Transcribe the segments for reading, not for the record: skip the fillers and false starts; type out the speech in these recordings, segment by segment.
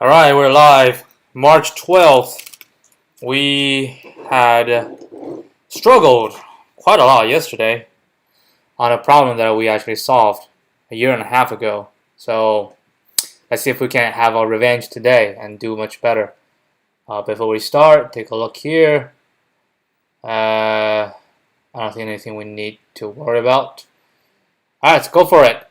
Alright, we're live. March 12th. We had struggled quite a lot yesterday on a problem that we actually solved a year and a half ago. So let's see if we can have our revenge today and do much better. Before we start, take a look here. I don't think anything we need to worry about. Alright, let's go for it.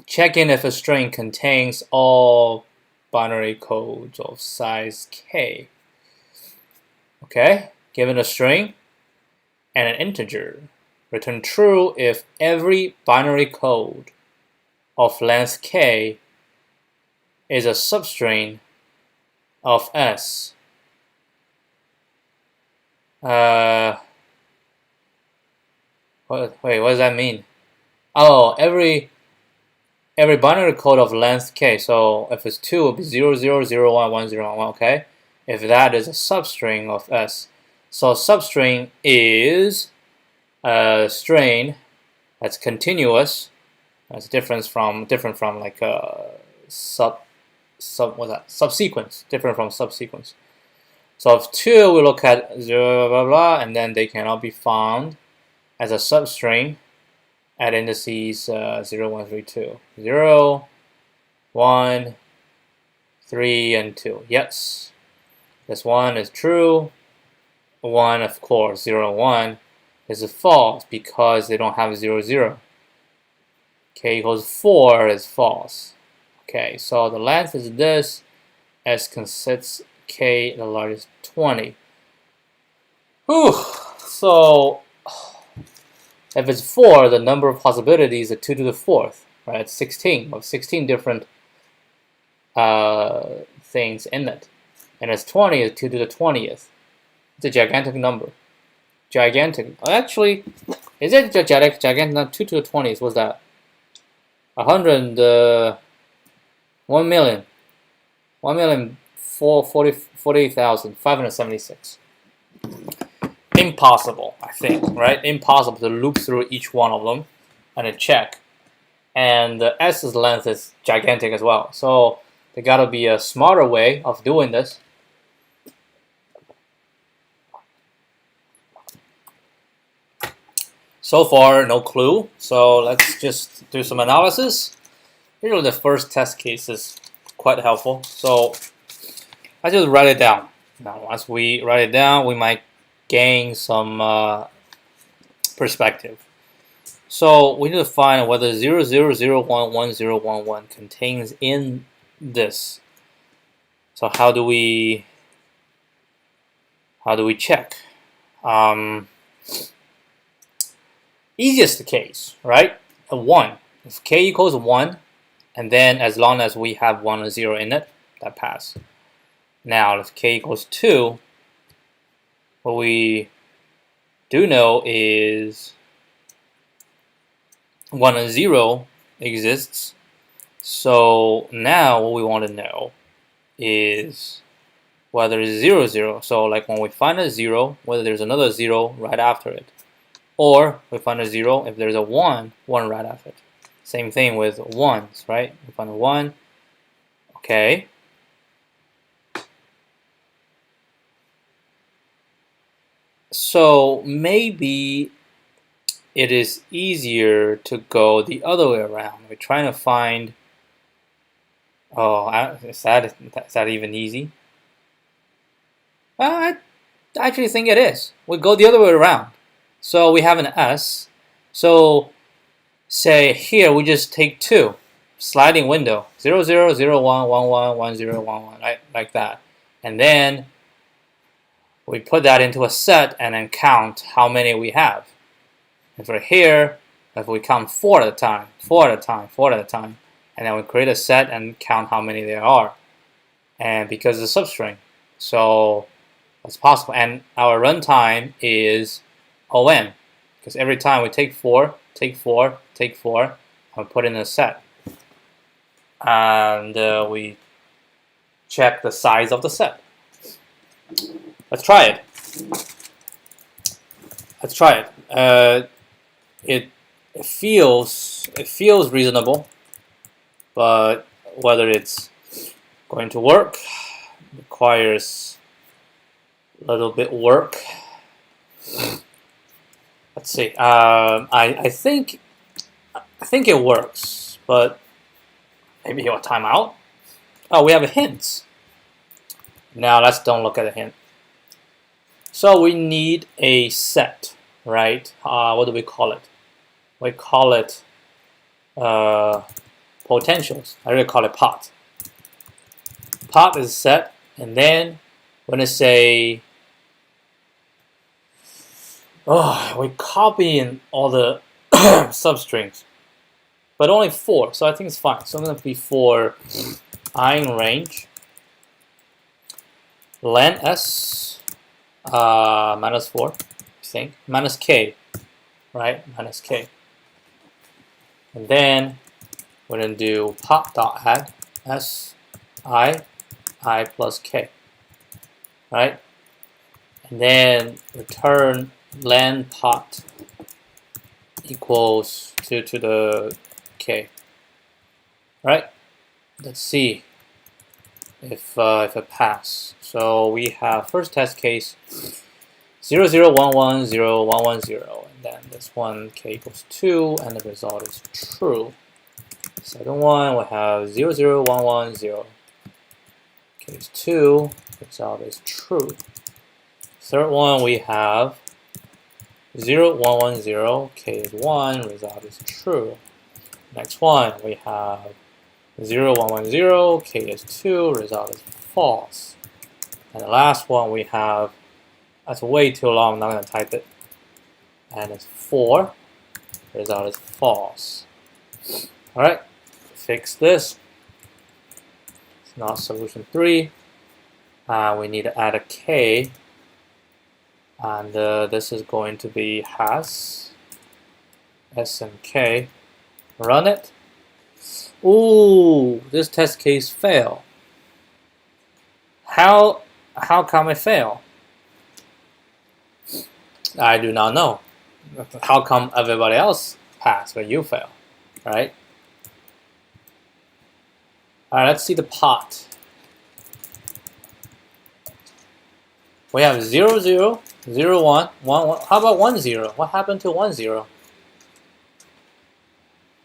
Check in if a string contains all binary codes of size k. Okay, given a string and an integer, return true if every binary code of length k is a substring of s. Wait, what does that mean? Oh, every binary code of length k, so if it's 2, it will be 0, 0, 0, 1, 1, 0, 1, okay? If that is a substring of s. So substring is a string that's continuous. That's different from like subsequence, different from subsequence. So if 2, we look at 0, blah, blah, and then they cannot be found as a substring at indices 0, 1, 3, 2. 0, 1, 3, and 2. Yes. This one is true. 1, of course, 0, 1 is false because they don't have 0, 0. K equals 4 is false. Okay, so the length is this. S consists k the largest 20. Whew. So if it's 4, the number of possibilities is 2 to the 4th, right? It's 16, of 16 different things in it. And it's 20 is 2 to the 20th. It's a gigantic number. Gigantic. Actually, is it gigantic? Not 2 to the 20th. What's that? 1,040,576. Impossible, I think, right? Impossible to loop through each one of them and then check. And the S's length is gigantic as well. So there gotta be a smarter way of doing this. So far, no clue. So let's just do some analysis. Usually the first test case is quite helpful. So I just write it down. Now, once we write it down, we might gain some perspective. So we need to find whether 00011011 contains in this. So how do we check? Easiest case, right? A 1. If k equals 1, and then as long as we have 1 or 0 in it, that pass. Now, if k equals 2, what we do know is 1 and 0 exists. So now what we want to know is whether it's 0, 0. So like when we find a 0, whether there's another 0 right after it. Or we find a 0 if there's a 1 right after it. Same thing with 1s, right? We find a 1. Okay. So maybe it is easier to go the other way around. We're trying to find. Oh, is that even easy? I actually think it is. We go the other way around. So we have an S. So say here we just take 2, sliding window, 0, 0, 0, 1, 1, 1, 1, 0, 1, 1, right? Like that. And then we put that into a set and then count how many we have. And for here, if we count 4 at a time, 4 at a time, 4 at a time, and then we create a set and count how many there are. And because it's a substring, so that's possible. And our runtime is ON, because every time we take 4, take 4, take 4, and put in a set. And we check the size of the set. Let's try it. It feels reasonable, but whether it's going to work. Requires a little bit work. Let's see. I think it works, but maybe he'll time out. Oh, we have a hint. Now let's don't look at the hint. So we need a set, right? What do we call it? We call it potentials. I really call it pot. Pot is set, and then we're gonna say, we copy in all the substrings, but only 4, so I think it's fine. So I'm gonna be for I in range len s minus 4, I think, minus k, right? Minus k. And then we're going to do pot.add s I plus k, right? And then return len pot equals to the k, right? Let's see if it pass. So we have first test case 0, 0, 1, 1, 0, 1, 1, 0, and then this one k equals 2, and the result is true. Second one we have 0, 0, 1, 1, 0, k is 2, result is true. Third one we have 0, 1, 1, 0, k is 1, result is true. Next one we have 0, 1, 1, 0, k is 2, result is false. And the last one we have, that's way too long, I'm not going to type it, and it's 4, result is false. Alright, fix this. It's not solution 3. We need to add a k, and this is going to be has s and k. Run it. Ooh, this test case failed. How come it failed? I do not know. How come everybody else passed but you fail, right? Alright, let's see the pot. We have 0, 0, 0, 1, 1, 1. How about 1, 0? What happened to 1, 0?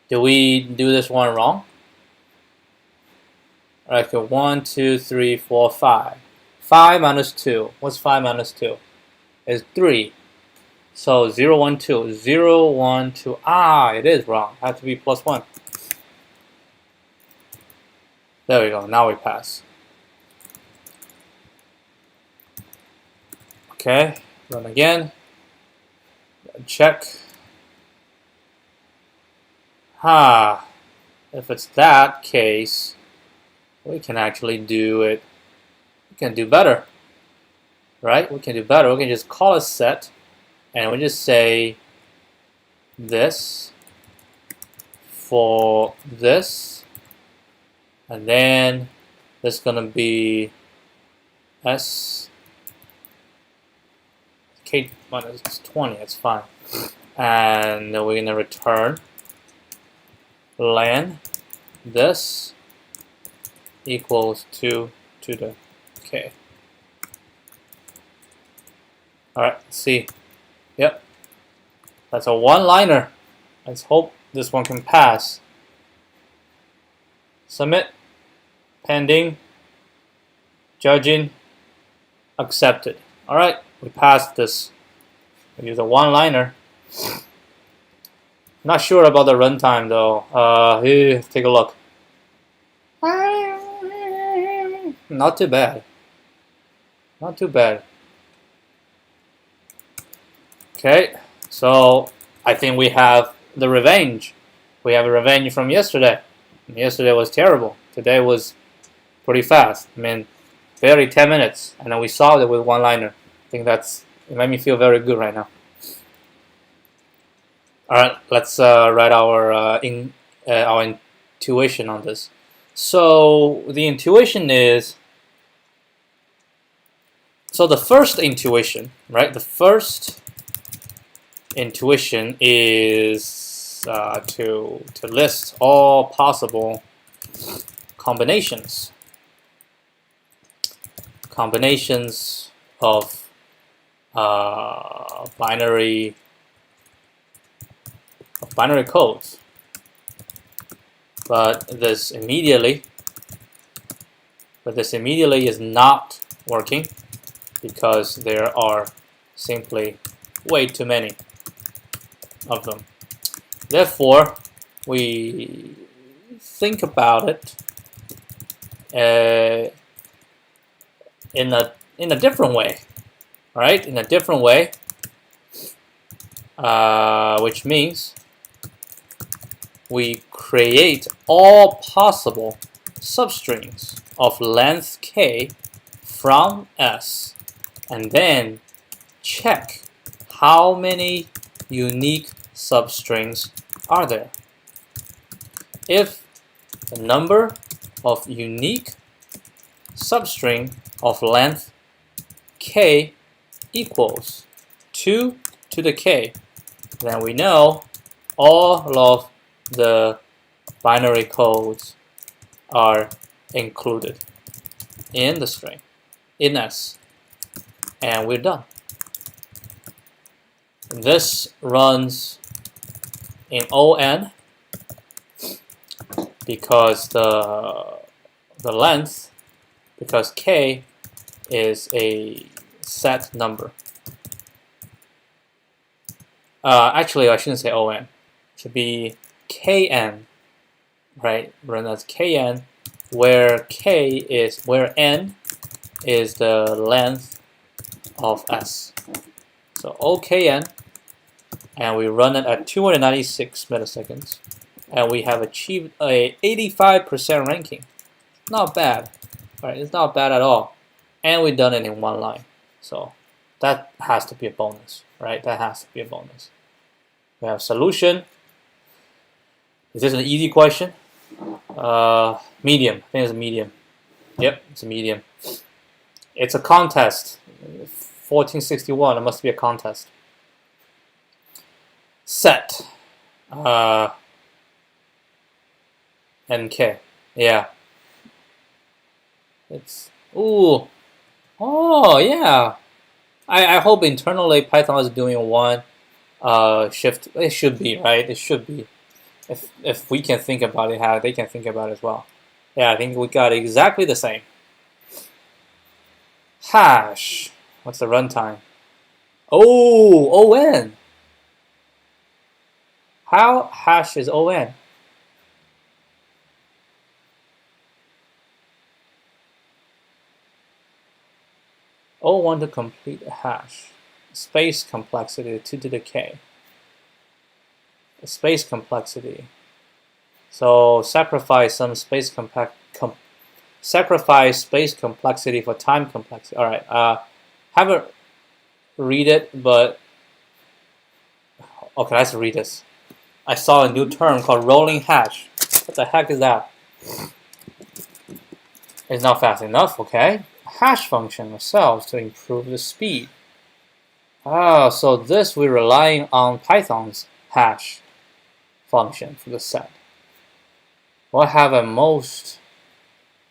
Did we do this one wrong? Alright, okay, 1, 2, 3, 4, 5. 5 minus 2. What's 5 minus 2? It's 3. So 0, 1, 2. 0, 1, 2. Ah, it is wrong. It has to be plus 1. There we go. Now we pass. Okay, run again. Check. If it's that case, we can actually do it. We can do better, right? We can do better. We can just call a set, and we just say this for this, and then this is gonna be s k minus 20. That's fine, and then we're gonna return len this equals 2 to the k. Alright, let's see. Yep. That's a one-liner. Let's hope this one can pass. Submit. Pending. Judging. Accepted. Alright, we passed this. We use a one-liner. Not sure about the runtime though. Here, take a look. Not too bad. Not too bad. Okay, so I think we have the revenge. We have a revenge from yesterday. Yesterday was terrible. Today was pretty fast. I mean, barely 10 minutes, and then we solved it with one-liner. I think it made me feel very good right now. All right, let's write our intuition on this. So the intuition is, so the first intuition, right? The first intuition is to list all possible combinations. combinations of binary codes, but this immediately is not working because there are simply way too many of them. Therefore, we think about it in a different way, right? In a different way, which means we create all possible substrings of length k from S, and then check how many unique substrings are there. If the number of unique substring of length k equals 2 to the k, then we know all of the binary codes are included in the string, in S, and we're done. This runs in ON because the length, because k is a set number. Actually, I shouldn't say ON. It should be KN, right? Run as KN, where n is the length of S. So OKN, and we run it at 296 milliseconds, and we have achieved a 85% ranking. Not bad, right? It's not bad at all, and we've done it in one line. So that has to be a bonus, right? That has to be a bonus. We have solution. Is this an easy question? Medium. I think it's a medium. Yep, it's a medium. It's a contest. 1461. It must be a contest. Set. NK. Yeah. It's oh yeah. I hope internally Python is doing one shift. It should be, right? It should be. If we can think about it, how they can think about it as well. Yeah, I think we got exactly the same. Hash. What's the runtime? Oh, ON. How hash is ON? O1 to complete a hash. Space complexity 2 to the k. Space complexity. So sacrifice some space sacrifice space complexity for time complexity. All right. Haven't read it, but okay, let's read this. I saw a new term called rolling hash. What the heck is that? It's not fast enough. Okay. Hash function ourselves to improve the speed. So this we're relying on Python's hash function for the set. What have at most?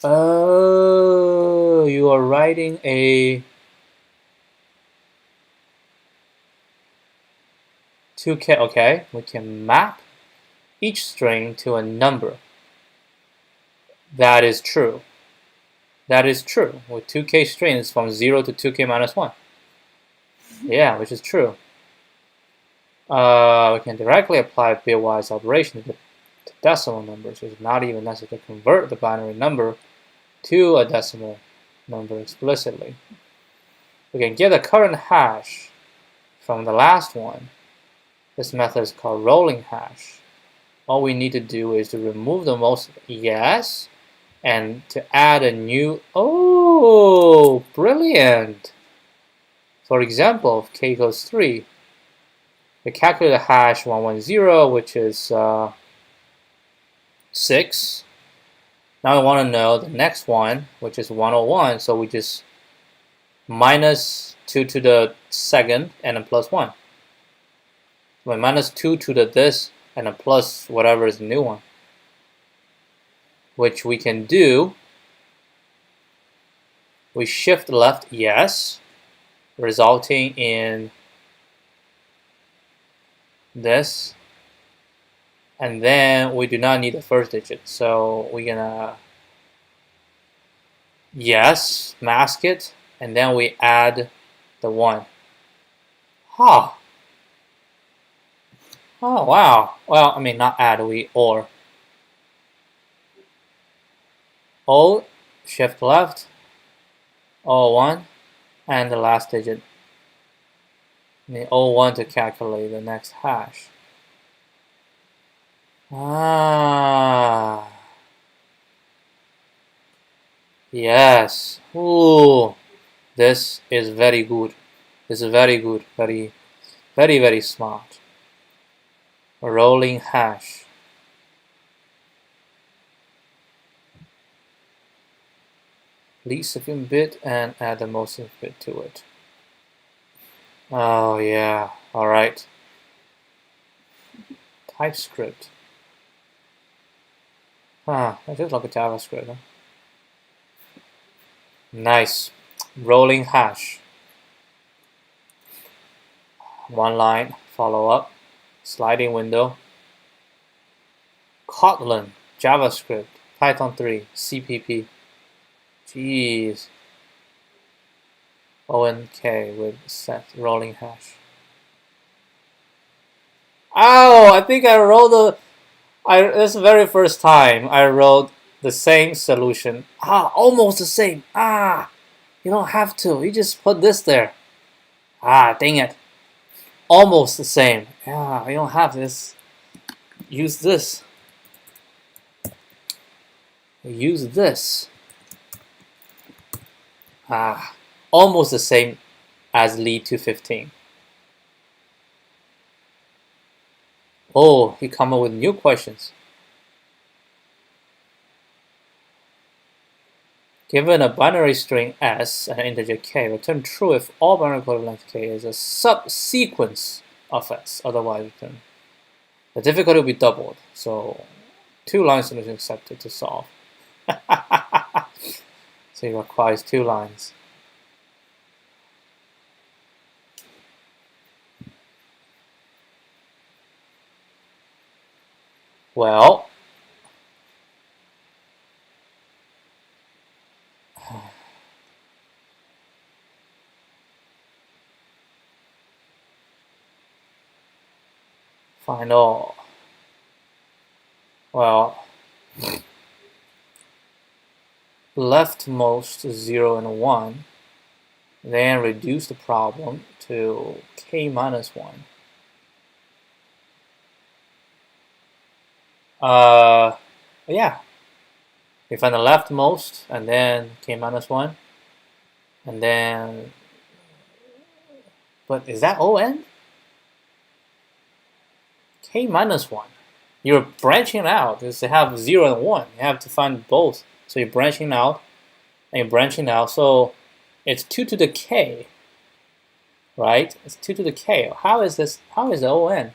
Oh, you are writing a 2k. Okay, we can map each string to a number. That is true. That is true. With 2k strings from 0 to 2k minus 1. Yeah, which is true. We can directly apply bitwise operation to decimal numbers. It's not even necessary to convert the binary number to a decimal number explicitly. We can get the current hash from the last one. This method is called rolling hash. All we need to do is to remove the most yes, and to add a new, oh, brilliant. For example, if k equals 3, we calculate the hash 110, which is 6. Now we want to know the next one, which is 101, so we just minus 2 to the second and then plus 1. So minus 2 to the this and then plus whatever is the new one, which we can do We shift left, yes, resulting in this. And then we do not need the first digit, so we're gonna yes, mask it, and then we add the 1. Huh. Oh, wow. Well, I mean, not add, or. O, shift left, O1, and the last digit. The O1 to calculate the next hash. Ah. Yes. Ooh. This is very good. This is very good. Very, very, very smart. Rolling hash. Least significant bit and add the most significant bit to it. Oh yeah. All right. TypeScript. Ah, that just like a JavaScript. Huh? Nice. Rolling hash. 1 line, follow up, sliding window. Kotlin, JavaScript, Python 3, CPP. Jeez. ONK with set rolling hash. Oh, I think I wrote this is the very first time I wrote the same solution. Ah, almost the same. Ah, you don't have to. You just put this there. Ah, dang it. Almost the same. Yeah, you don't have this. Use this. Use this. Ah, almost the same as lead 215. Oh, he come up with new questions. Given a binary string S and an integer k, return true if all binary code length k is a subsequence of S. Otherwise, return. The difficulty will be doubled. So, 2-line solution accepted to solve. So it requires 2 lines. Well, find all. Well, leftmost 0 and 1, then reduce the problem to k minus 1. Yeah. We find the leftmost, and then k minus 1, and then, but is that on? K minus 1. You're branching out, because they have 0 and 1. You have to find both. So you're branching out, and you're branching out. So it's 2 to the k, right? It's 2 to the k. How is this? How is the on?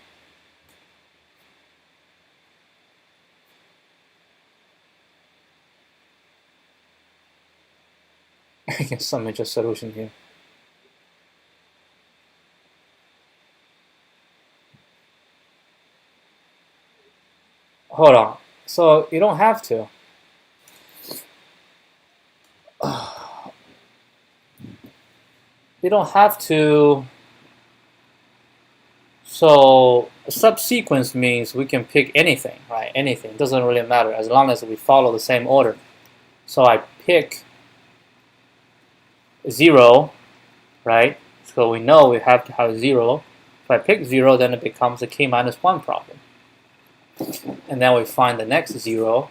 I guess some just solution here. Hold on. So you don't have to. You don't have to. So subsequence means we can pick anything, right? Anything. It doesn't really matter as long as we follow the same order. So I pick 0, right? So we know we have to have 0. If I pick 0, then it becomes a k minus 1 problem. And then we find the next 0.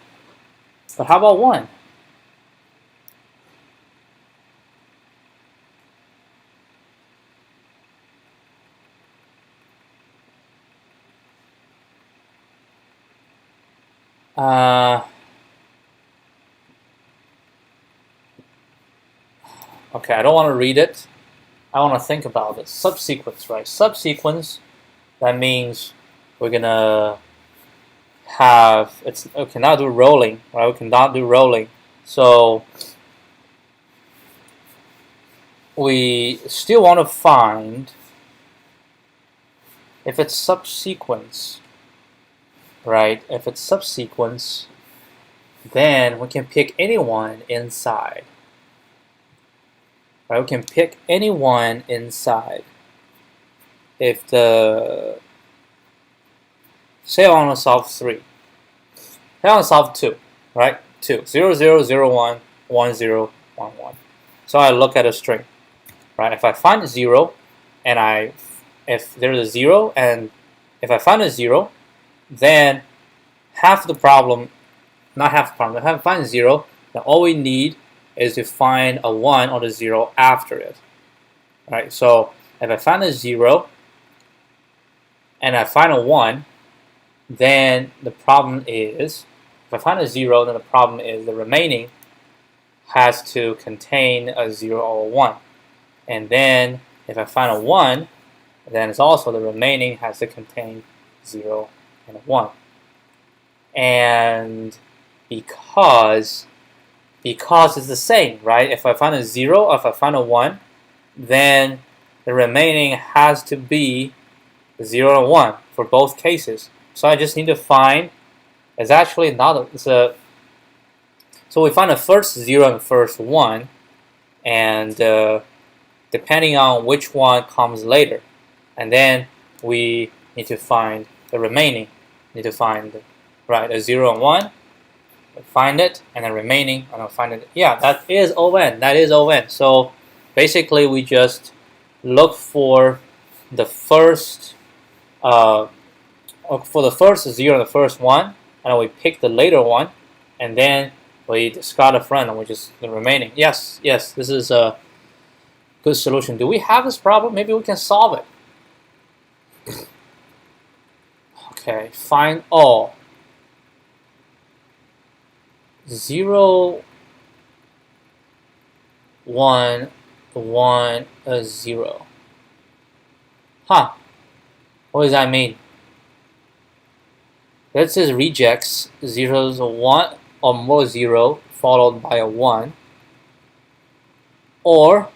But how about 1? Okay, I don't want to read it. I want to think about it. Subsequence, right? Subsequence, that means we're going to have, we cannot do rolling, right? We cannot do rolling. So we still want to find if it's subsequence, right? If it's subsequence, then we can pick anyone inside. Right? We can pick anyone inside. If the, say I want to solve 3. I want to solve 2, right? 2, 0, 0, 0, 1, 1, 0, 1, 1. So I look at a string, right? If I find a 0, and if there's a 0, and if I find a 0, then half the problem, not half the problem, if I find 0, then all we need is to find a 1 or the 0 after it, right? So if I find a 0, and I find a 1, then the problem is, if I find a 0, then the problem is the remaining has to contain a 0 or a 1. And then if I find a 1, then it's also the remaining has to contain 0 and a 1. And because it's the same, right? If I find a 0 or if I find a 1, then the remaining has to be 0 and 1 for both cases. So I just need to find, it's actually not, so we find the first 0 and first 1, and depending on which one comes later. And then we need to find the remaining. Need to find, right, a 0 and 1, find it, and then remaining, and I'll find it. Yeah, that is ON. That is ON. So basically we just look for the first, for the first 0 and the first 1, and we pick the later one, and then we discard a friend, which is the remaining. Yes, yes, this is a good solution. Do we have this problem? Maybe we can solve it. Okay, find all. 0, 1, 1, 0. Huh. What does that mean? That says rejects 0, 1 or more 0 followed by a 1, or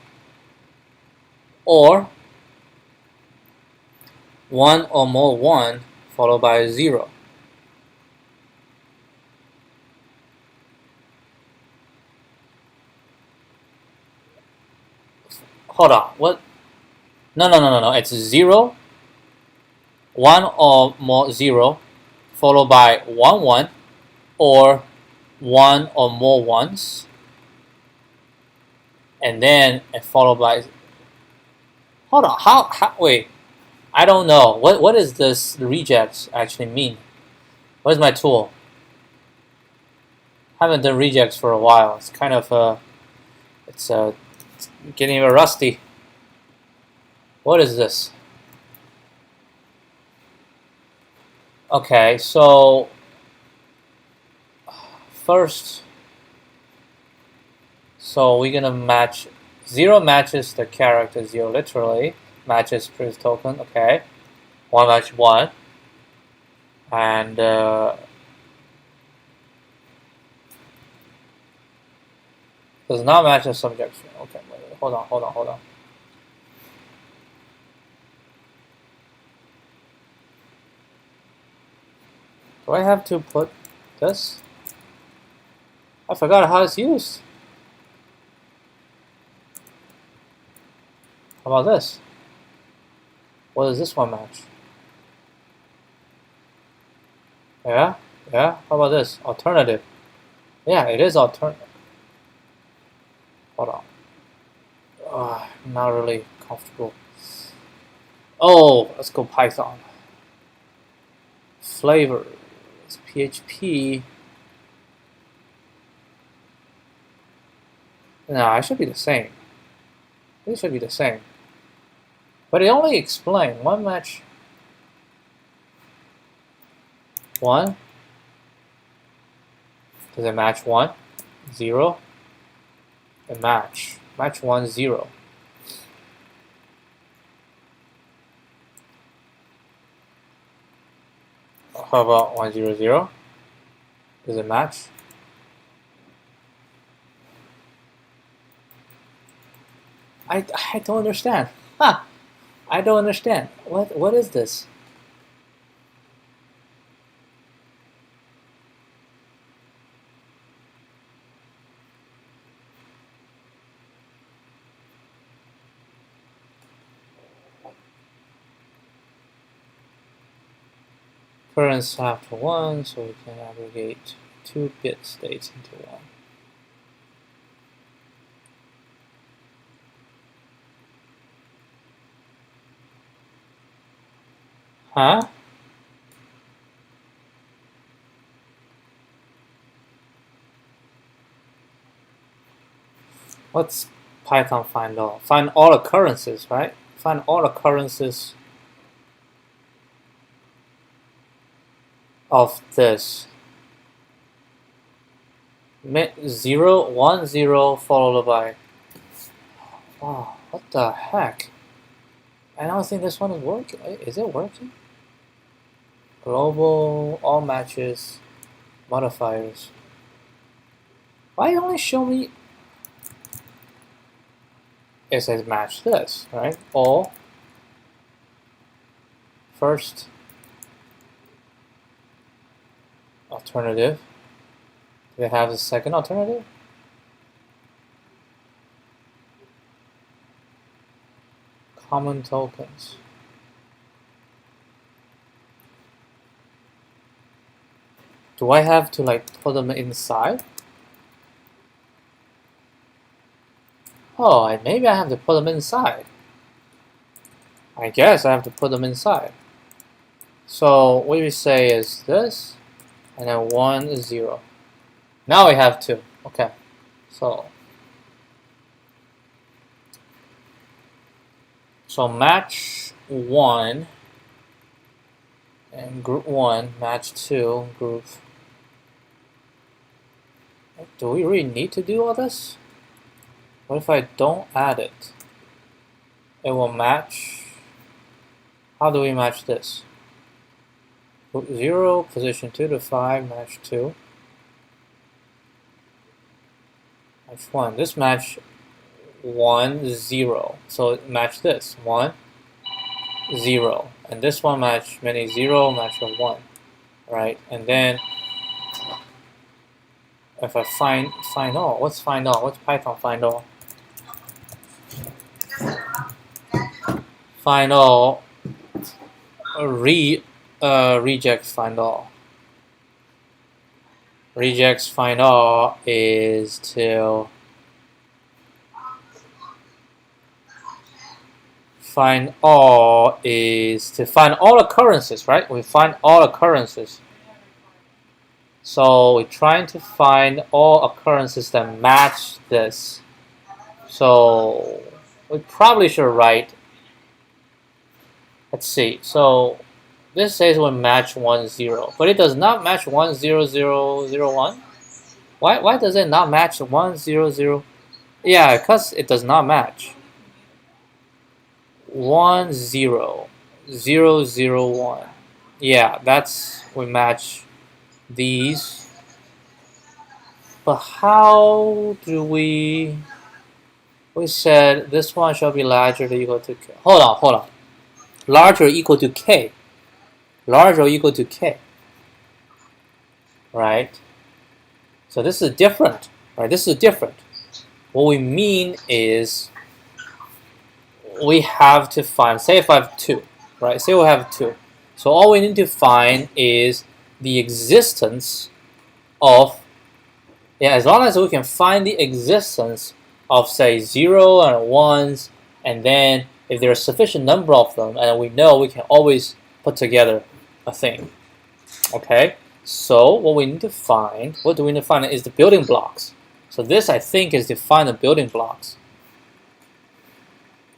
1 or more 1 followed by a 0. Hold on, what? No, it's 0, 1 or more 0 followed by 1, 1, or 1 or more 1s, and then followed by, hold on, how wait, I don't know, what does this rejects actually mean? Where's my tool? Haven't done rejects for a while. It's kind of it's getting a bit rusty. What is this? Okay, so first, so we're gonna match 0 matches the character 0 literally, matches previous token, okay. 1 match 1, and does not match the subject. Okay, wait, hold on. Do I have to put this? I forgot how it's used. How about this? What does this one match? Yeah? How about this? Alternative. Yeah, it is alternative. Hold on. I'm not really comfortable. Oh, let's go Python. Flavor. It's PHP. No, it should be the same. It should be the same. But it only explains one match. 1. Does it match 1? 0. It match. Match 1, 0. How about 1, 0, 0? Does it match? I don't understand. Huh. I don't understand. What is this? Currents after 1, so we can aggregate 2 bit states into 1. Huh? What's Python find all? Find all occurrences, right? Find all occurrences of this. 0, 1, 0 followed by. Wow, what the heck? I don't think this one is working. Is it working? Global, all matches, modifiers. Why only show me? It says match this, right? All first alternative. Do they have a second alternative? Common tokens. Do I have to like put them inside? Oh, maybe I have to put them inside. I guess I have to put them inside. So what we say is this, and then 1 is 0. Now we have 2. Okay. So match 1 and group 1, match 2, group. Do we really need to do all this? What if I don't add it? It will match. How do we match this? Group 0, position 2 to 5, match 2. Match 1. This match 1, 0. So match this. 1, 0. And this one match many 0, match a 1. Right? And then if I find all, what's find all? What's Python find all? Find all rejects find all. Rejects find all is to find all occurrences, right? We find all occurrences. So we're trying to find all occurrences that match this. So we probably should write. Let's see. So this says we match 1, 0, but it does not match 1, 0, 0, 0, 1. Why does it not match 1, 0, 0? Yeah, because it does not match. 1, 0, 0, 0, 1. Yeah, that's we match these. But how do we said this one shall be larger or equal to k. Hold on. Larger or equal to k. Larger or equal to k. Right? So this is different. Right? This is different. What we mean is we have to find, say if I have 2, right? Say we have 2. So all we need to find is the existence of, as long as we can find the existence of, say, 0 and 1s, and then if there's a sufficient number of them, and we know we can always put together a thing. Okay? So what we need to find, what do we need to find is the building blocks. So this, I think, is to find the building blocks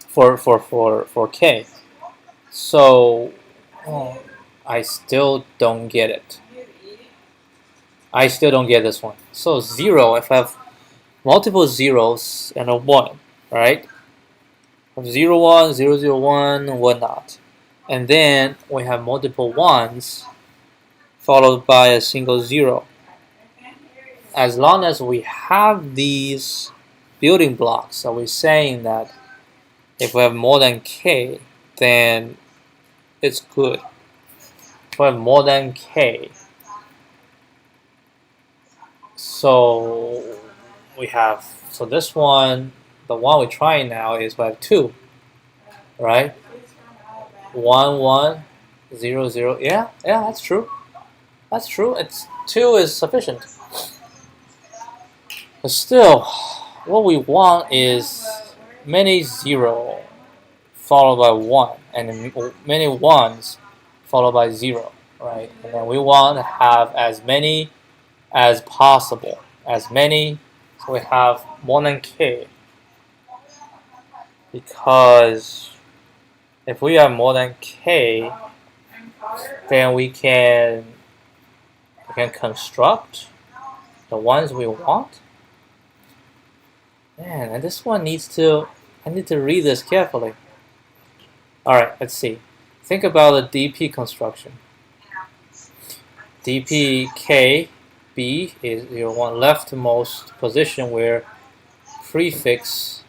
for K. So I still don't get it. I still don't get this one. So 0, if I have multiple zeros and a 1, right? 0, 1, 0, 0, 1, whatnot. And then we have multiple 1s followed by a single 0. As long as we have these building blocks, so we're saying that If we have more than k, then it's good. If we have more than k, so we have, so this one, the one we're trying now is we have 2, right? 1, 1, 0, 0. Yeah, that's true. That's true. 2 is sufficient. But still, what we want is many 0 followed by 1, and many 1s followed by 0, right? And then we want to have as many as possible. As many, so we have more than k. Because if we have more than k, then we can construct the ones we want. Man, and this one needs to, I need to read this carefully. Alright, let's see. Think about the DP construction. DP K B is your one leftmost position where prefix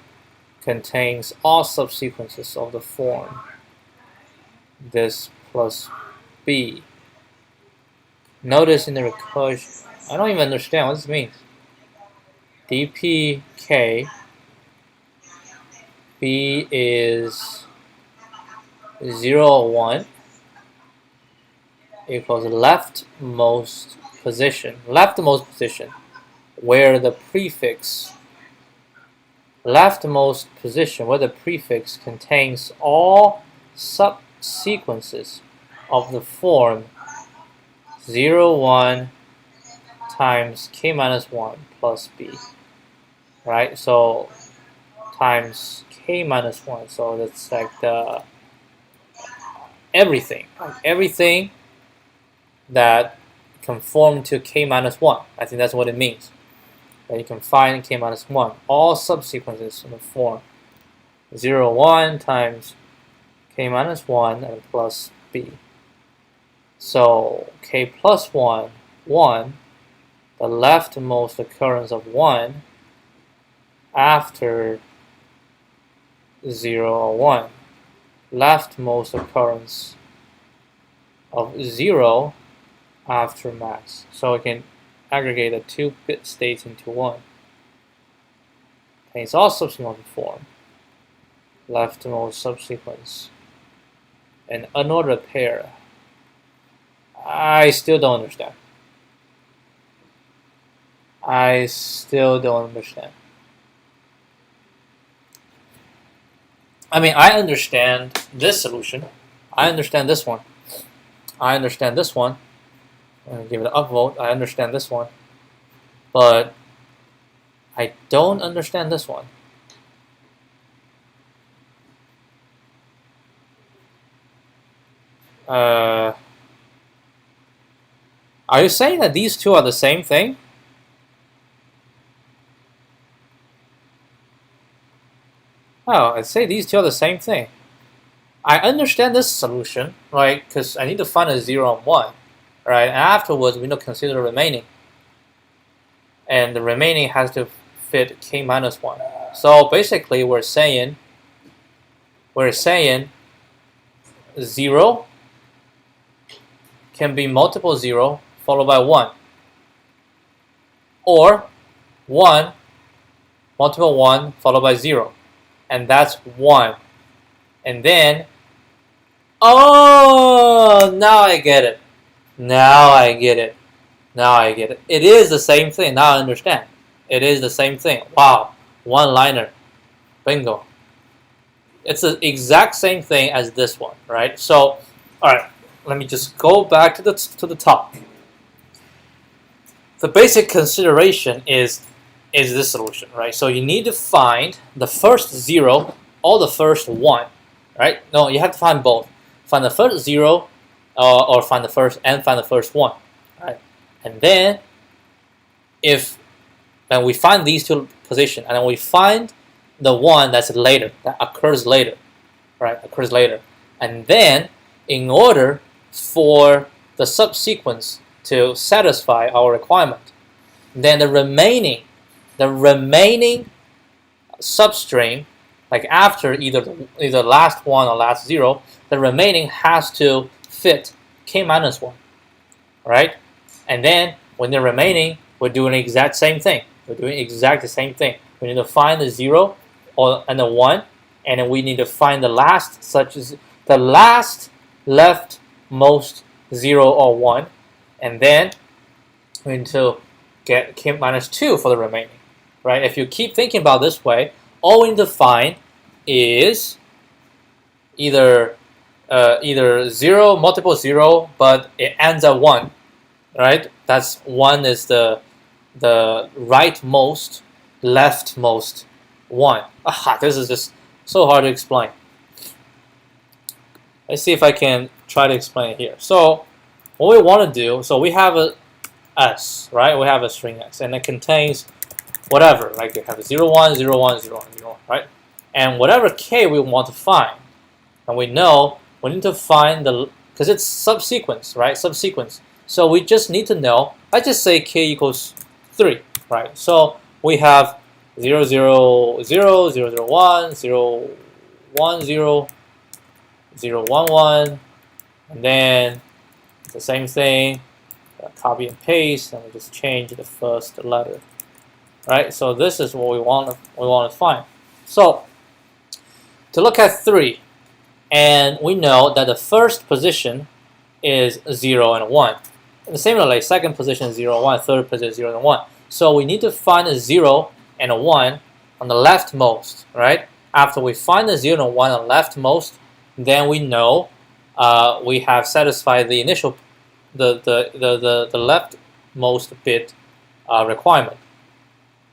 contains all subsequences of the form this plus B. Notice in the recursion, I don't even understand what this means. DPK B is 0 or 1 equals leftmost position where the prefix where the prefix contains all subsequences of the form 0, 1 times k minus 1 plus b, right? So times k minus 1, so that's like the everything that conform to k minus 1. I think that's what it means. That you can find k minus 1, all subsequences in the form 0, 1 times k minus 1 and plus b. So k plus 1, 1, the leftmost occurrence of 1 after 0 or 1. Leftmost occurrence of 0 after max. So we can aggregate the 2 bit states into one. Contains all subsequent form. Leftmost subsequence. An unordered pair. I still don't understand. I mean, I understand this solution. I understand this one. I understand this one. I'm going to give it an upvote. I understand this one. But I don't understand this one. Are you saying that these two are the same thing? Oh, I'd say these two are the same thing. I understand this solution, right? Because I need to find a 0 and 1, right? And afterwards, we need to consider the remaining. And the remaining has to fit k minus 1. So basically, we're saying 0 can be multiple 0 followed by 1. Or 1 multiple 1 followed by 0. And that's 1. And then, oh, now I get it. It is the same thing. Now I understand. It is the same thing. Wow, one-liner. Bingo. It's the exact same thing as this one, right? So, all right, let me just go back to the top. The basic consideration is this solution, right? So you need to find the first 0 or the first 1, right? No, you have to find both. Find the first 0 or find the first 1, right? And then when we find these two positions and then we find the one that occurs later, right? And then in order for the subsequence to satisfy our requirement, then the remaining substring like after either last one or last zero, the remaining has to fit k minus 1, right? And then when they're remaining, we're doing the exact same thing. We're doing exactly the same thing. We need to find the 0 and the 1, and then we need to find the last, such as the last leftmost 0 or 1, and then we need to get k minus 2 for the remaining, right? If you keep thinking about this way, all we need to find is either 0, multiple 0, but it ends at 1, right? That's 1 is the rightmost, leftmost 1. Aha, this is just so hard to explain. Let's see if I can try to explain it here. So what we want to do, so we have a S, right? We have a string S, and it contains whatever, like you have 0, 1, 0, 1, 0, 1, 0, 1, right? And whatever k we want to find, and we know we need to find the, because it's subsequence, right? Subsequence. So we just need to know, let's just say k equals 3, right? So we have 0, 0, 0, 0, 0, 1, 0, 1, 0, 0, 1, 1, and then the same thing, copy and paste, and we just change the first letter, right? So this is what we want to find. So to look at 3, and we know that the first position is 0 and 1. And similarly, second position is 0 and 1, third position is 0 and 1. So we need to find a 0 and a 1 on the leftmost, right? After we find the 0 and 1 on the leftmost, then we know we have satisfied the initial, the leftmost bit requirement.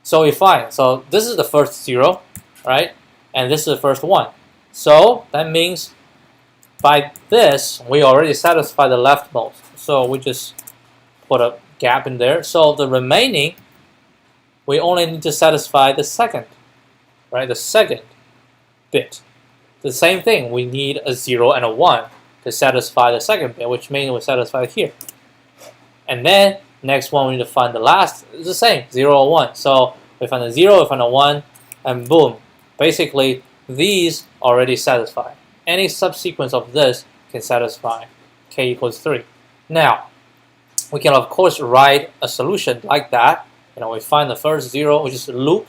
So we find, so this is the first 0, right? And this is the first 1. So that means by this, we already satisfy the leftmost. So we just put a gap in there. So the remaining, we only need to satisfy the second, right? The second bit. The same thing, we need a 0 and a 1 to satisfy the second bit, which means we're satisfied here. And then next one, we need to find the last. It's the same, 0 or 1. So we find a 0, we find a 1, and boom. Basically, these already satisfy. Any subsequence of this can satisfy k equals 3. Now, we can of course write a solution like that. We find the first 0, we just loop,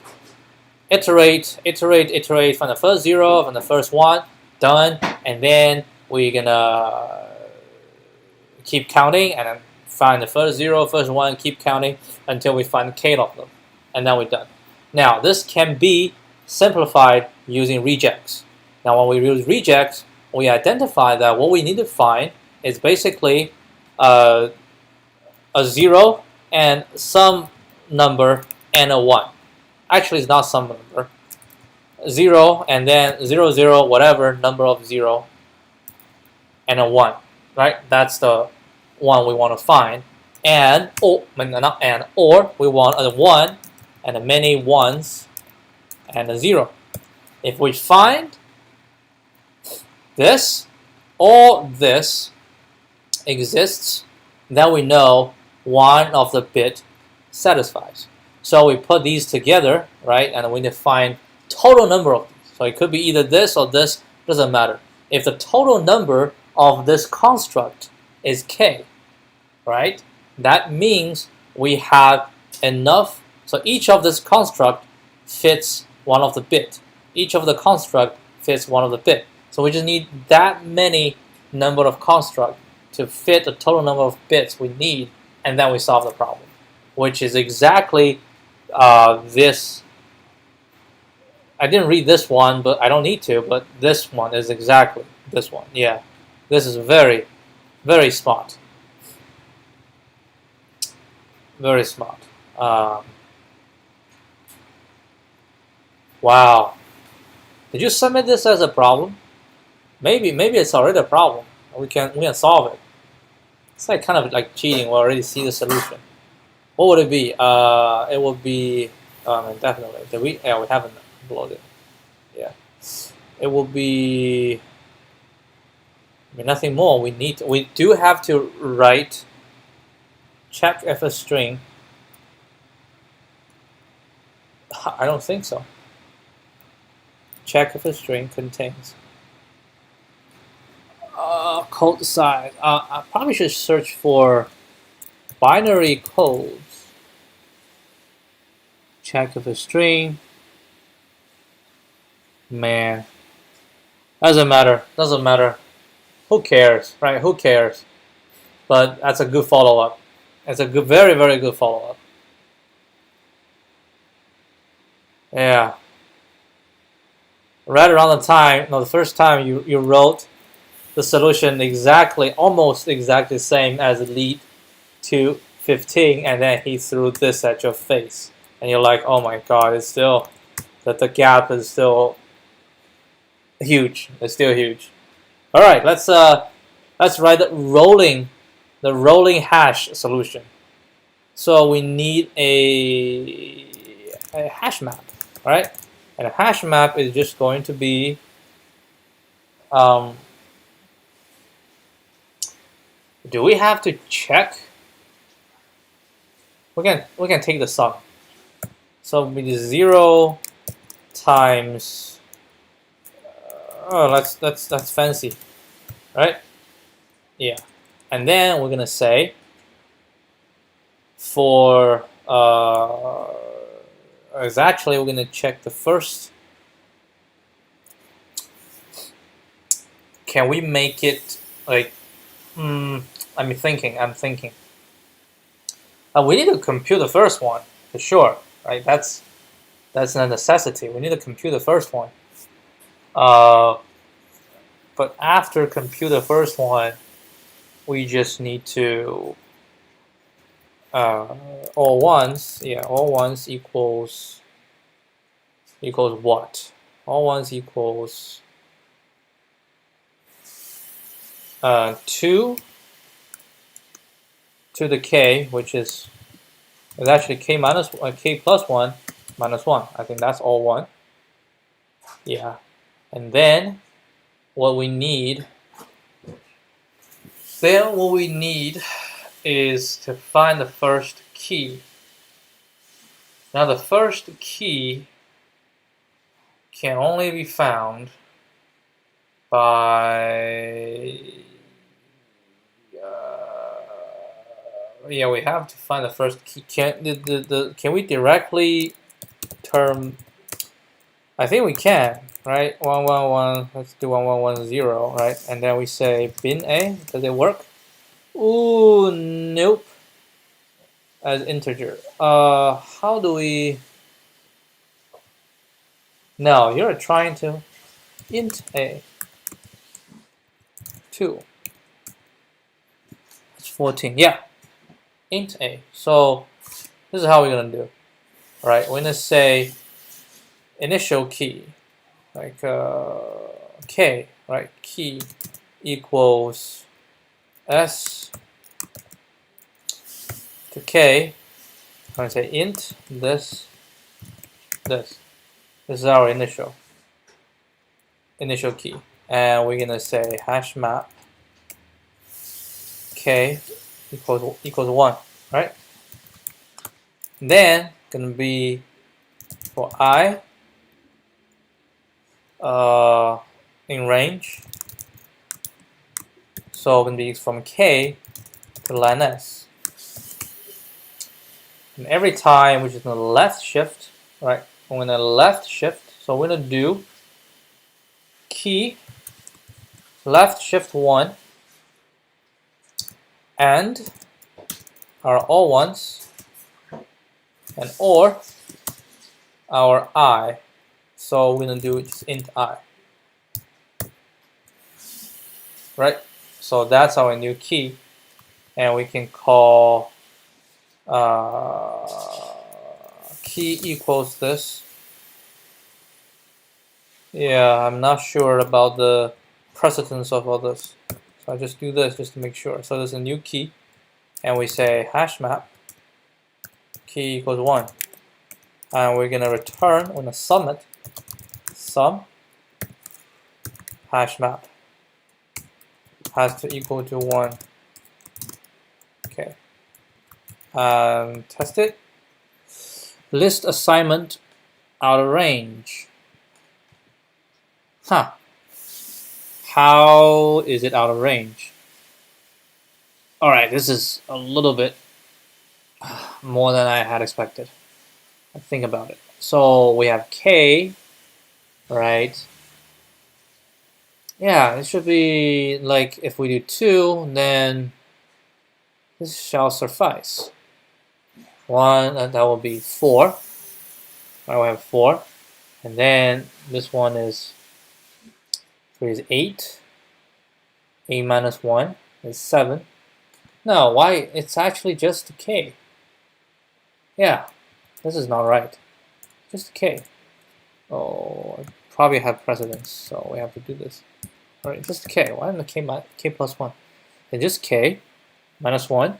iterate, iterate, iterate, find the first 0, find the first 1, done, and then we're gonna keep counting and then find the first 0, first 1, keep counting until we find k of them, and then we're done. Now, this can be simplified using regex. Now, when we use regex, we identify that what we need to find is basically a 0 and some number and a 1. Actually, it's not some number. 0 and then 0, 0, whatever number of 0 and a 1, right? That's the one we want to find. And, or we want a 1 and a many 1s and a 0. If we find this or this exists, then we know one of the bit satisfies. So we put these together, right, and we define total number of these. So it could be either this or this, doesn't matter. If the total number of this construct is k, right, that means we have enough. So each of this construct fits one of the bit. Each of the construct fits one of the bit. So we just need that many number of construct to fit the total number of bits we need, and then we solve the problem, which is exactly this. I didn't read this one, but I don't need to, but this one is exactly this one. Yeah, this is very, very smart. Very smart. Wow. Did you submit this as a problem? Maybe it's already a problem. We can solve it. It's like kind of like cheating. We already see the solution. What would it be? It would be definitely. Did we? Yeah, we haven't uploaded. Yeah, it will be. I mean, nothing more. We do have to write chapter f a string. I don't think so. check if a string contains code size. I probably should search for binary codes. Check if a string. Man, doesn't matter. Doesn't matter. Who cares, right? Who cares? But that's a good follow-up. It's a good, very, very good follow-up. Yeah. Right around the time, no, the first time you wrote the solution exactly, almost exactly the same as lead to 15, and then he threw this at your face, and you're like, oh my god, it's still that the gap is still huge. It's still huge. All right, let's write the rolling hash solution. So we need a hash map, right? And a hash map is just going to be do we have to check? We can take the sum. So we do 0 times. Oh, that's fancy, right? Yeah, and then we're gonna say for actually we're gonna check the first. Can we make it like? I'm thinking. We need to compute the first one for sure, right? That's a necessity. We need to compute the first one. But after compute the first one, we just need to all ones. Yeah, all ones equals what? All ones equals 2 to the k, which is actually k minus k plus 1 minus 1. I think that's all 1. Yeah, and then what we need is to find the first key. Now the first key can only be found by yeah, we have to find the first key. Can we directly term? I think we can, right? 111. Let's do 1110, right? And then we say bin a. Does it work? Ooh, nope. As integer. How do we? No, you're trying to int a 2. It's 14. Yeah, int a. So this is how we're gonna do. All right, we're gonna say initial key, like k, right? Key equals s to k. I'm gonna say int this. This is our initial key, and we're gonna say hash map k equals 1, right? And then gonna be for I in range. So gonna be from k to line s. And every time which is gonna left shift, right? I'm gonna left shift. So we're gonna do key left shift 1 and our all ones and or our I. So we're gonna do just int I. Right? So that's our new key. And we can call key equals this. Yeah, I'm not sure about the precedence of all this. So I just do this just to make sure. So there's a new key. And we say hash map key equals 1. And we're gonna return, we're gonna sum it. Sum hash map has to equal to 1. Okay. Test it. List assignment out of range. Huh. How is it out of range? Alright, this is a little bit more than I had expected. Think about it. So we have k, right? Yeah, it should be like if we do 2, then this shall suffice. 1, and that will be 4. I will have 4. And then this one is 3 is 8. 8 minus 1 is 7. No, why? It's actually just k. Yeah, this is not right. Just k. Oh, I probably have precedence, so we have to do this. Alright, just k. Why not k plus 1? And just k minus 1.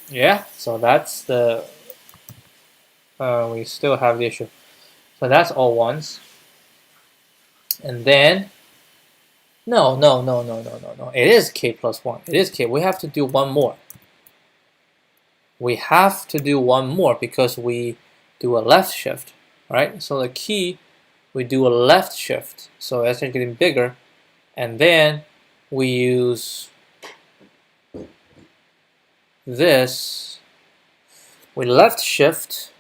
Yeah, so that's the... we still have the issue. So that's all ones. And then... No. It is k plus 1. It is k. We have to do one more. We have to do one more because we do a left shift, right? So the key, we do a left shift. So it's getting bigger. And then we use this. We left shift.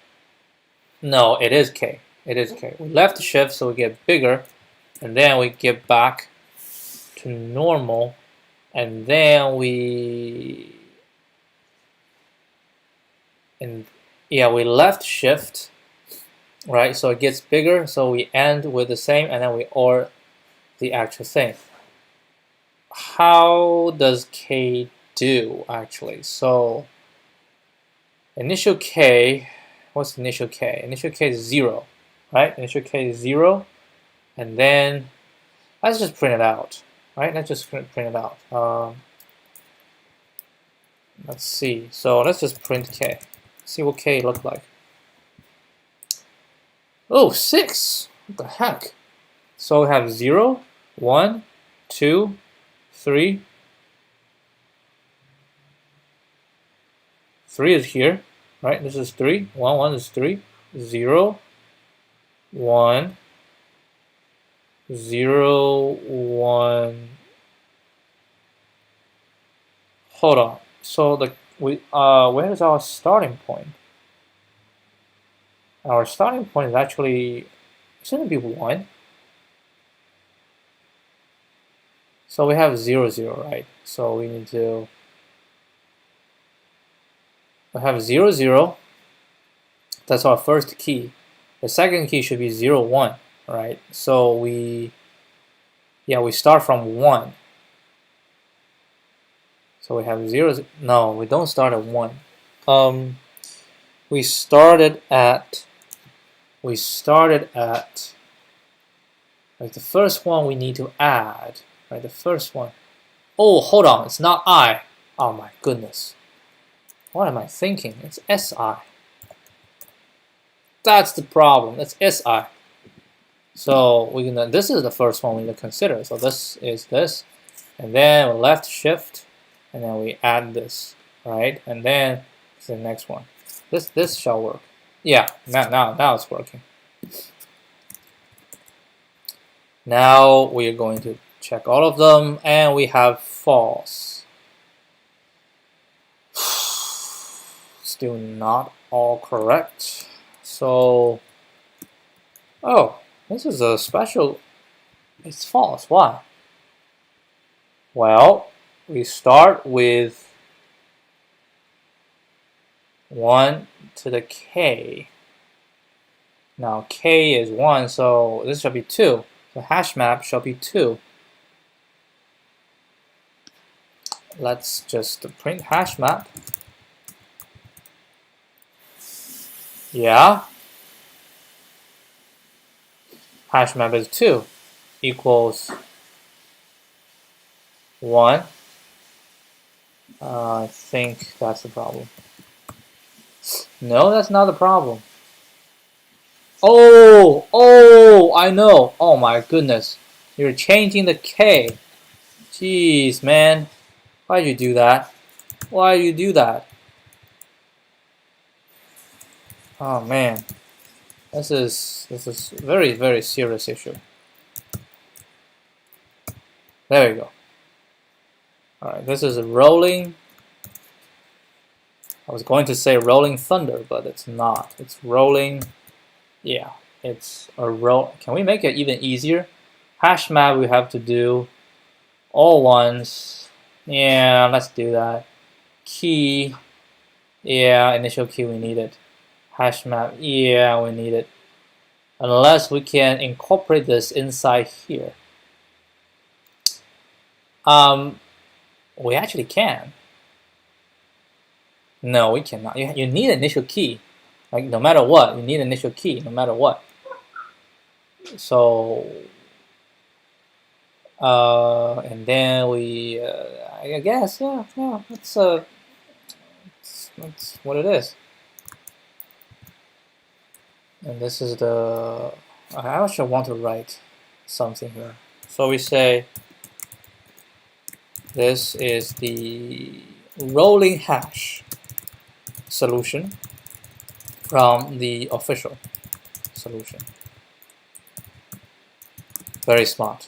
No, it is k. It is k. We left shift so we get bigger. And then we get back to normal. And then we left shift, right? So it gets bigger, so we end with the same, and then we OR the actual thing. How does k do, actually? So initial k, what's initial k? Initial k is 0, right? Initial k is 0, and then let's just print it out, right? Let's just print it out. Let's see. So let's just print k. See what k look like. Oh, 6! What the heck? So we have 0, 1, 2, 3. 3 is here, right? This is 3. 1, 1 is 3. 0, 1, 0, 1. Hold on. So where is our starting point? Our starting point is actually, shouldn't it be 1? So we have 0, 0, right? So we need to, we have 0, 0. That's our first key. The second key should be 0, 1, right? So we start from 1. So we have 0, no, we don't start at 1. We started at, like the first one we need to add, right? The first one. Oh, hold on, it's not I. Oh my goodness. What am I thinking? It's SI. That's the problem. It's SI. So this is the first one we need to consider. So this is this, and then we left shift, and then we add this, right? And then it's the next one. This shall work. Yeah, now it's working. Now we are going to check all of them, and we have false. Still not all correct. So, oh, this is a special. It's false. Why? Well, we start with 1 to the k. Now k is 1, so this shall be 2. The hash map shall be 2. Let's just print hash map. Yeah. Hash map is 2 equals 1. I think that's the problem. No, that's not the problem. Oh, I know. Oh my goodness. You're changing the k. Jeez, man. Why'd you do that? Why do you do that? Oh man. This is very, very serious issue. There we go. All right, this is a rolling. I was going to say rolling thunder, but it's not. It's rolling. Yeah, it's a roll. Can we make it even easier? Hash map we have to do all ones. Yeah, let's do that. Key. Yeah, initial key we need it. Hash map. Yeah, we need it. Unless we can incorporate this inside here. We actually can. No, we cannot. You need initial key. Like no matter what, you need initial key no matter what. So, and then we, I guess, yeah, that's what it is. And this is the. I actually want to write something here. So we say this is the rolling hash solution from the official solution. Very smart.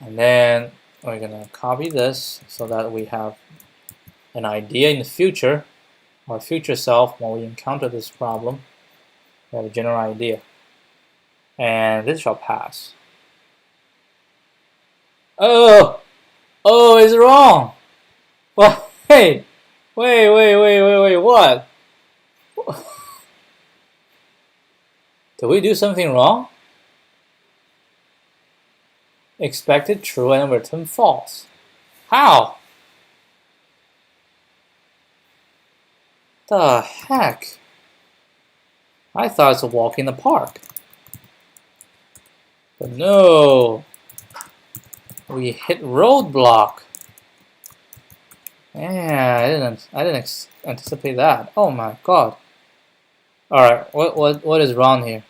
And then we're gonna copy this so that we have an idea in the future, our future self, when we encounter this problem, we have a general idea. And this shall pass. Oh, it's wrong. Well, wait, what? Did we do something wrong? Expected true and return false. How? The heck? I thought it's a walk in the park. But no. We hit roadblock. Yeah, I didn't anticipate that. Oh my god. Alright, what is wrong here?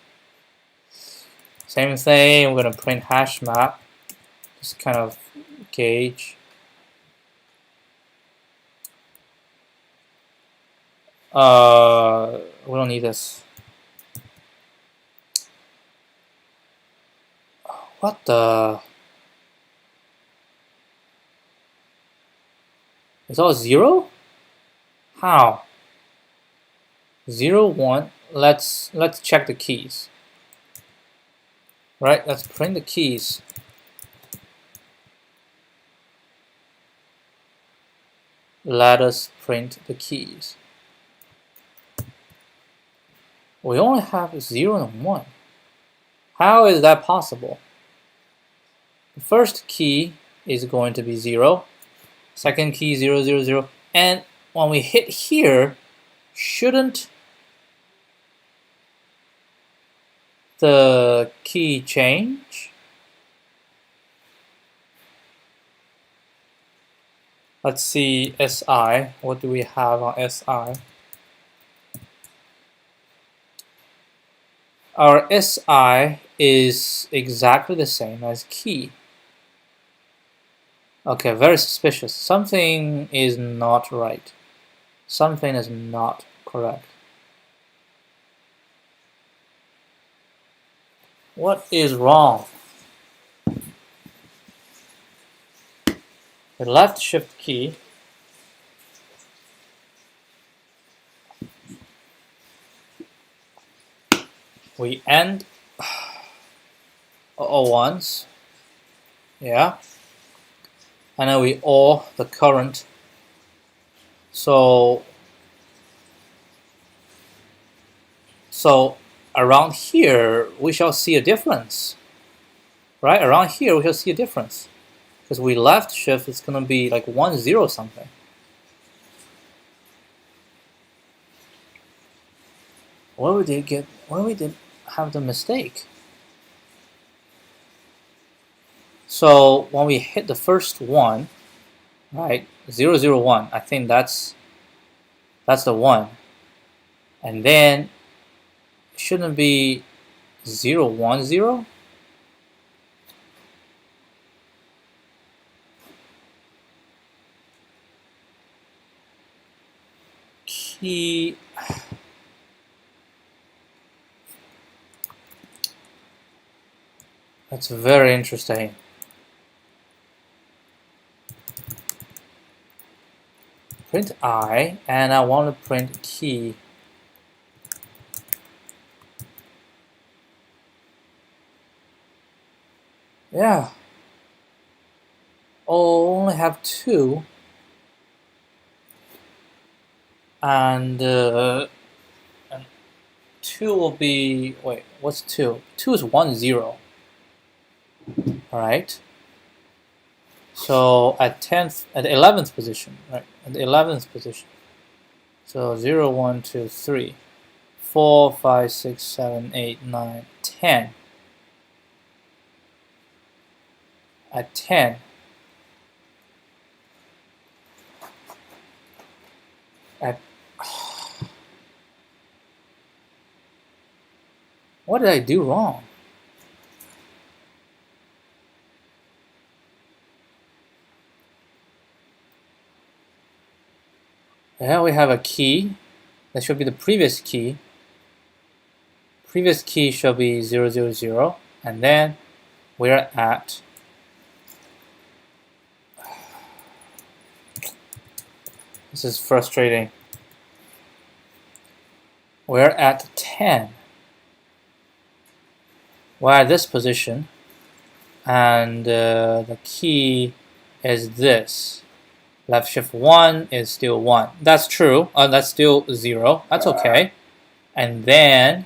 Same thing, we're gonna print hash map. Just kind of gauge. We don't need this. What the? It's all 0? How? 0, 1. Let's check the keys. Right, let's print the keys. Let us print the keys. We only have 0 and 1. How is that possible? The first key is going to be 0. Second key 0, 0, 0. And when we hit here, shouldn't the key change? Let's see SI. What do we have on SI? Our SI is exactly the same as key. Okay, very suspicious. Something is not right. Something is not correct. What is wrong? The left shift key we end once, yeah, and then we OR the current. So around here we shall see a difference, right? Around here we shall see a difference because we left shift, it's gonna be like 1, 0 something. Where we did have the mistake? So when we hit the first one, right, 0, 0, 1, I think that's the one, and then it shouldn't be 0, 1, 0. Key. That's very interesting. Print I, and I want to print key. Yeah. Only have 2. And 2 will be, wait, what's 2? 2 is 1, 0. Alright. So at 11th position, right? At the 11th position. So 0, 1, 2, 3, 4, 5, 6, 7, 8, 9, 10. At 10. At what did I do wrong? Here we have a key. That should be the previous key. Previous key should be 0, 0, 0. And then we're at this is frustrating. We're at 10. We're at this position. And the key is this. Left shift 1 is still 1. That's true. That's still 0. That's okay. And then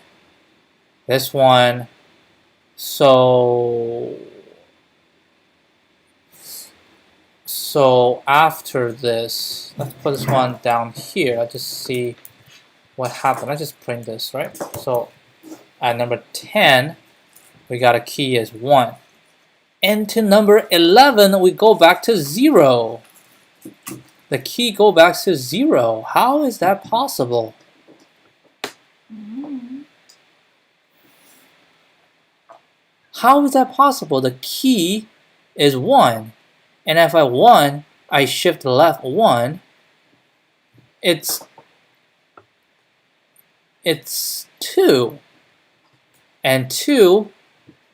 this one. So after this, let's put this one down here. Let's just see what happened. Let's just print this, right? So at number 10, we got a key as 1. And to number 11, we go back to 0. The key go back to 0. How is that possible? How is that possible? The key is 1. And if I shift left 1, it's 2. And 2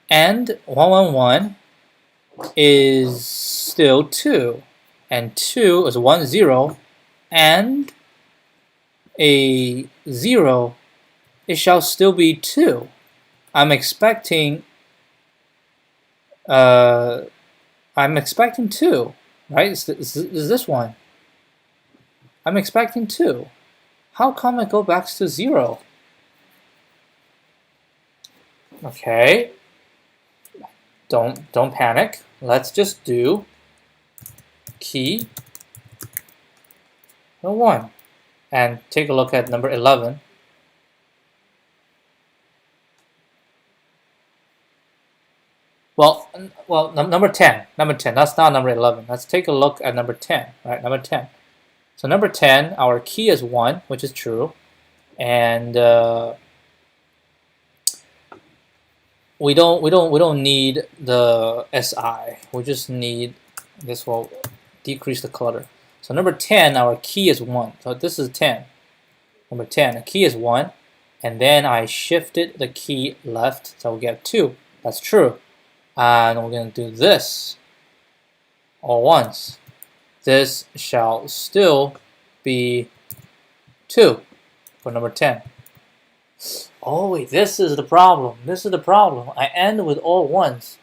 and 1, 1, 1 is still 2. And 2 is 1, 0. And a 0, it shall still be 2. I'm expecting 2, right? Is this one? I'm expecting 2. How come it go back to 0? Okay. Don't panic. Let's just do key 1 and take a look at number 11. Well, number 10. Number 10. That's not number 11. Let's take a look at number 10. Right, number 10. So number 10, our key is 1, which is true, and we don't need the SI. We just need this will decrease the clutter. So number 10, our key is 1. So this is 10. Number 10, the key is 1, and then I shifted the key left, so we get 2. That's true. And we're going to do this all once. This shall still be 2 for number 10. Oh wait, this is the problem. This is the problem. I end with all ones.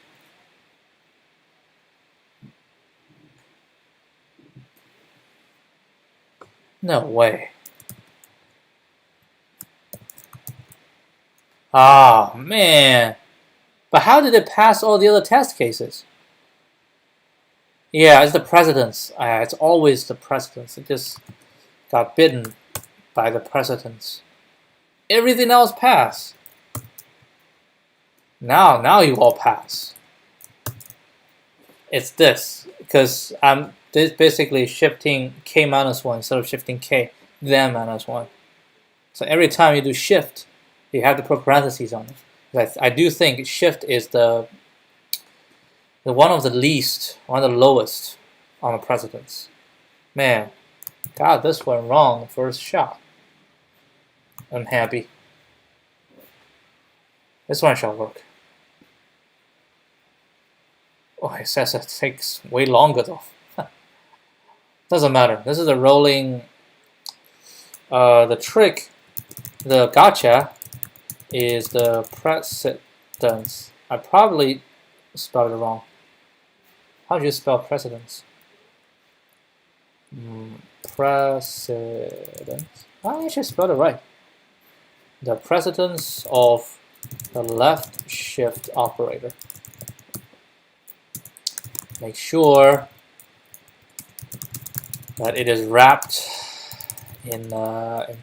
No way. Ah, man. But how did it pass all the other test cases? Yeah, it's the precedence. It's always the precedence. It just got bitten by the precedence. Everything else pass. Now you all pass. It's this, because I'm basically shifting k minus 1 instead of shifting k then minus 1. So every time you do shift, you have to put parentheses on it. I do think shift is the one of the least, one of the lowest on the precedence. Man, got this one wrong the first shot. I'm happy. This one shall work. Oh, it says it takes way longer though. Doesn't matter. This is a rolling. The trick, the gotcha, is the precedence. I probably spelled it wrong. How do you spell precedence? Precedence. I actually spelled it right. The precedence of the left shift operator. Make sure that it is wrapped in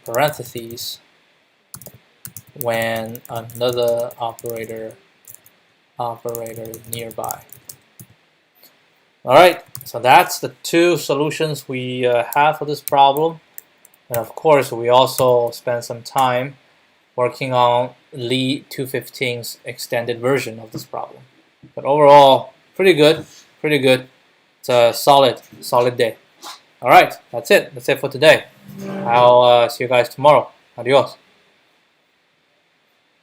parentheses when another operator is nearby. All right, so that's the two solutions we have for this problem. And of course, we also spent some time working on Lee 215's extended version of this problem. But overall, pretty good, pretty good. It's a solid day. All right, that's it. That's it for today. I'll see you guys tomorrow. Adios.